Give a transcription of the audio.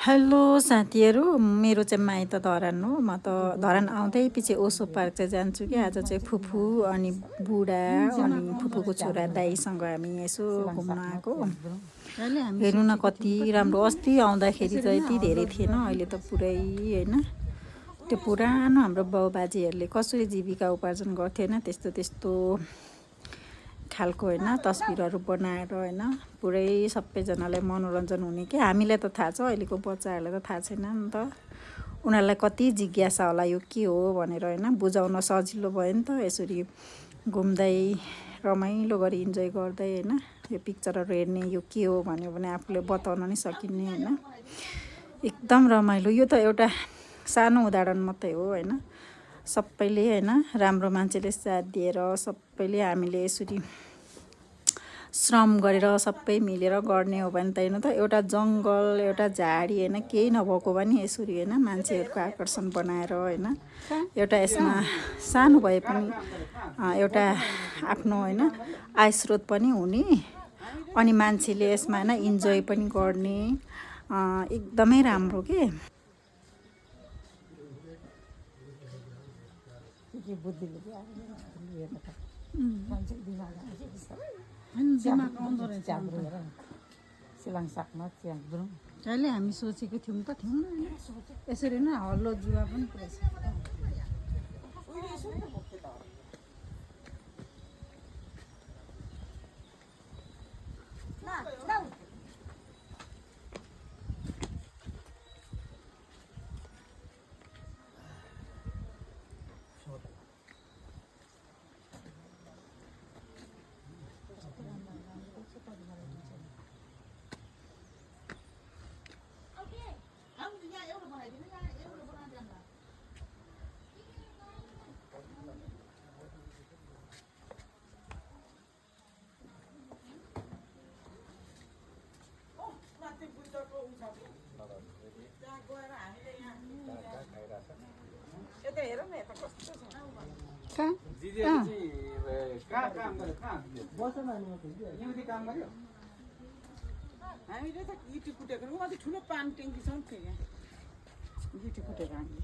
Hello साथीहरू, मेरो चाहिँ माइत धरान हो। म त धरान आउँदै पछि ओसो पार्क चाहिँ जान्छु कि आज चाहिँ फुपू अनि बुढा अनि फुपूको छोरा दाईसँग हामी यसो घुम्न आएको। हेर्नु न कति राम्रो, अस्ति आउँदाखेरि चाहिँ यति धेरै थिएन, अहिले त पुरै होइन। त्यो पुरानो हाम्रो बाउबाजेहरूले कसरी जीविका उपार्जन गर्थे होइन, त्यस्तो त्यस्तो खालको होइन तस्बिरहरू बनाएर होइन पुरै सबैजनालाई मनोरञ्जन हुने कि हामीलाई त थाहा छ, अहिलेको बच्चाहरूलाई त थाहा छैन नि त। उनीहरूलाई कति जिज्ञासा होला यो के हो भनेर होइन, बुझाउन सजिलो भयो नि त। यसरी घुम्दै रमाइलो गरी इन्जोय गर्दै होइन यो पिक्चरहरू हेर्ने, यो के हो भन्यो भने आफूले बताउन नि सकिने होइन। एकदम रमाइलो। यो त एउटा सानो उदाहरण मात्रै हो होइन। सबैले होइन राम्रो मान्छेले साथ दिएर सबैले हामीले यसरी श्रम गरेर सबै मिलेर गर्ने हो भने त होइन त, एउटा जङ्गल एउटा झाडी होइन केही नभएको पनि यसरी होइन मान्छेहरूको आकर्षण बनाएर होइन एउटा यसमा सानो भए पनि एउटा आफ्नो होइन आय स्रोत पनि हुने अनि मान्छेले यसमा होइन इन्जोय पनि गर्ने, एकदमै राम्रो के। अहिले हामी सोचेको थियौँ त यसरी नै हल्लो जुवा पनि पुरै छ। हामीले त गिटी कुटेको ठुलो पानी ट्याङ्की छ नि थियो यहाँ, गिटी कुटेको हामीले